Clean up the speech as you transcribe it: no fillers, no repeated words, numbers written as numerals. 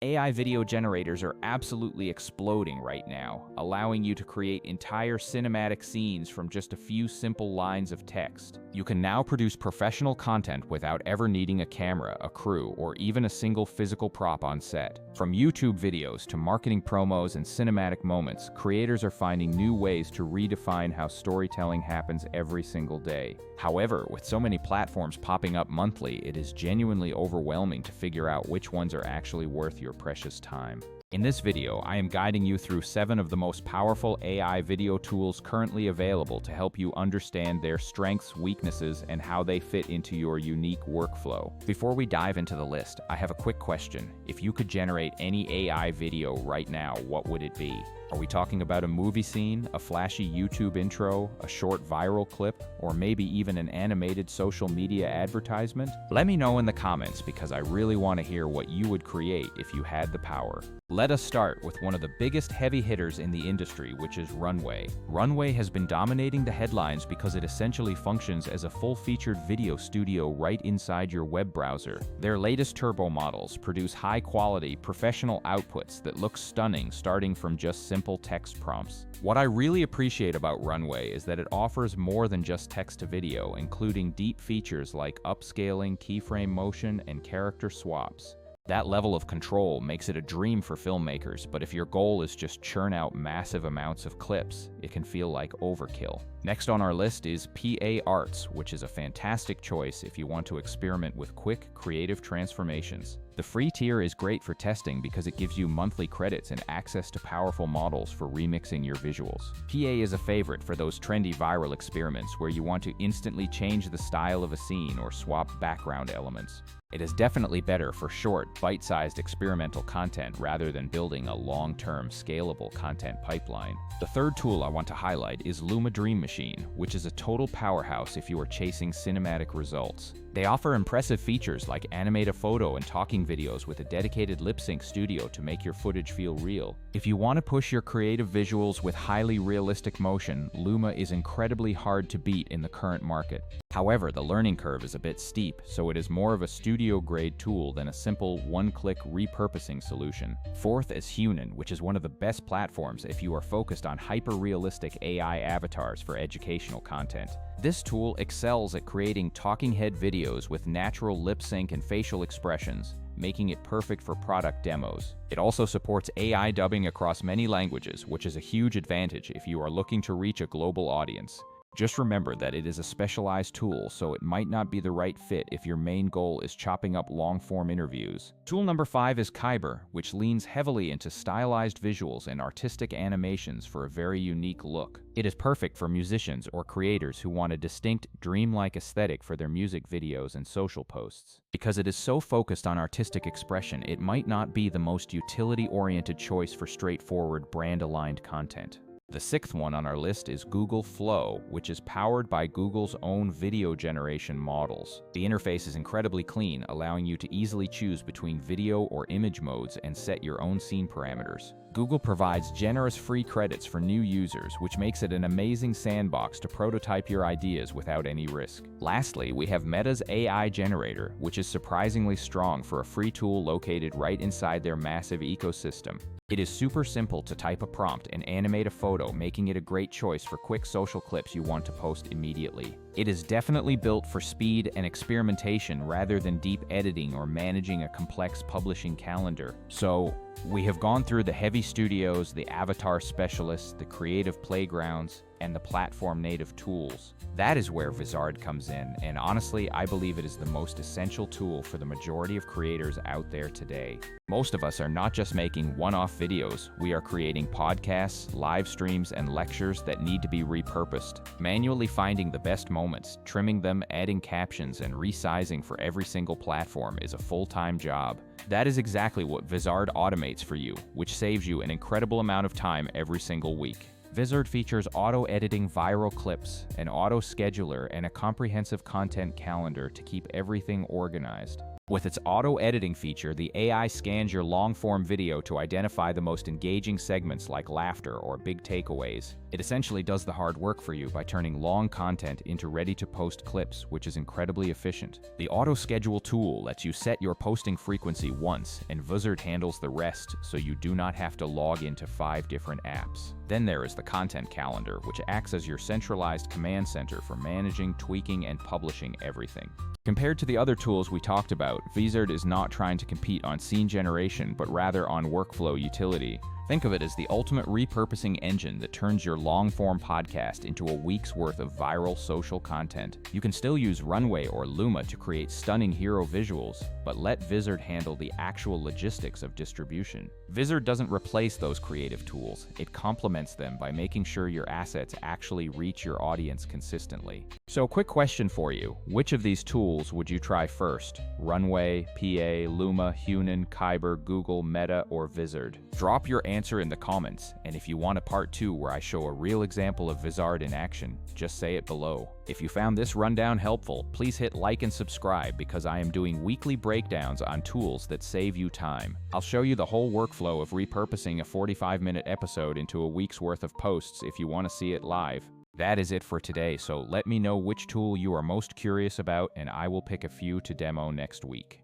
AI video generators are absolutely exploding right now, allowing you to create entire cinematic scenes from just a few simple lines of text. You can now produce professional content without ever needing a camera, a crew, or even a single physical prop on set. From YouTube videos to marketing promos and cinematic moments, creators are finding new ways to redefine how storytelling happens every single day. However, with so many platforms popping up monthly, it is genuinely overwhelming to figure out which ones are actually worth your precious time. In this video, I am guiding you through 7 of the most powerful AI video tools currently available to help you understand their strengths, weaknesses, and how they fit into your unique workflow. Before we dive into the list, I have a quick question. If you could generate any AI video right now, what would it be? Are we talking about a movie scene, a flashy YouTube intro, a short viral clip, or maybe even an animated social media advertisement? Let me know in the comments because I really want to hear what you would create if you had the power. Let us start with one of the biggest heavy hitters in the industry, which is Runway. Runway has been dominating the headlines because it essentially functions as a full-featured video studio right inside your web browser. Their latest turbo models produce high-quality, professional outputs that look stunning starting from just simple text prompts. What I really appreciate about Runway is that it offers more than just text to video, including deep features like upscaling, keyframe motion, and character swaps. That level of control makes it a dream for filmmakers, but if your goal is just churn out massive amounts of clips, it can feel like overkill. Next on our list is PA Arts, which is a fantastic choice if you want to experiment with quick, creative transformations. The free tier is great for testing because it gives you monthly credits and access to powerful models for remixing your visuals. PA is a favorite for those trendy viral experiments where you want to instantly change the style of a scene or swap background elements. It is definitely better for short, bite-sized experimental content rather than building a long-term, scalable content pipeline. The third tool I want to highlight is Luma Dream Machine, which is a total powerhouse if you are chasing cinematic results. They offer impressive features like animate a photo and talking videos with a dedicated lip-sync studio to make your footage feel real. If you want to push your creative visuals with highly realistic motion, Luma is incredibly hard to beat in the current market. However, the learning curve is a bit steep, so it is more of a studio-grade tool than a simple one-click repurposing solution. Fourth is Hunen, which is one of the best platforms if you are focused on hyper-realistic AI avatars for educational content. This tool excels at creating talking head videos with natural lip sync and facial expressions, making it perfect for product demos. It also supports AI dubbing across many languages, which is a huge advantage if you are looking to reach a global audience. Just remember that it is a specialized tool, so it might not be the right fit if your main goal is chopping up long-form interviews. Tool number 5 is Kyber, which leans heavily into stylized visuals and artistic animations for a very unique look. It is perfect for musicians or creators who want a distinct, dreamlike aesthetic for their music videos and social posts. Because it is so focused on artistic expression, it might not be the most utility-oriented choice for straightforward, brand-aligned content. The sixth one on our list is Google Flow, which is powered by Google's own video generation models. The interface is incredibly clean, allowing you to easily choose between video or image modes and set your own scene parameters. Google provides generous free credits for new users, which makes it an amazing sandbox to prototype your ideas without any risk. Lastly, we have Meta's AI generator, which is surprisingly strong for a free tool located right inside their massive ecosystem. It is super simple to type a prompt and animate a photo, making it a great choice for quick social clips you want to post immediately. It is definitely built for speed and experimentation rather than deep editing or managing a complex publishing calendar. So, we have gone through the heavy studios, the avatar specialists, the creative playgrounds, and the platform-native tools. That is where Vizard comes in, and honestly, I believe it is the most essential tool for the majority of creators out there today. Most of us are not just making one-off videos, we are creating podcasts, live streams, and lectures that need to be repurposed. Manually finding the best moments, trimming them, adding captions, and resizing for every single platform is a full-time job. That is exactly what Vizard automates for you, which saves you an incredible amount of time every single week. Vizard features auto-editing viral clips, an auto-scheduler, and a comprehensive content calendar to keep everything organized. With its auto-editing feature, the AI scans your long-form video to identify the most engaging segments like laughter or big takeaways. It essentially does the hard work for you by turning long content into ready-to-post clips, which is incredibly efficient. The auto-schedule tool lets you set your posting frequency once, and Vizard handles the rest so you do not have to log into 5 different apps. Then there is the content calendar, which acts as your centralized command center for managing, tweaking, and publishing everything. Compared to the other tools we talked about, Vizard is not trying to compete on scene generation, but rather on workflow utility. Think of it as the ultimate repurposing engine that turns your long-form podcast into a week's worth of viral social content. You can still use Runway or Luma to create stunning hero visuals, but let Vizard handle the actual logistics of distribution. Vizard doesn't replace those creative tools, it complements them by making sure your assets actually reach your audience consistently. So, quick question for you. Which of these tools would you try first? Runway, PA, Luma, Hunen, Kyber, Google, Meta, or Vizard? Drop your answer in the comments, and if you want a part 2 where I show a real example of Vizard in action, just say it below. If you found this rundown helpful, please hit like and subscribe because I am doing weekly breakdowns on tools that save you time. I'll show you the whole workflow of repurposing a 45-minute episode into a week's worth of posts if you want to see it live. That is it for today, so let me know which tool you are most curious about and I will pick a few to demo next week.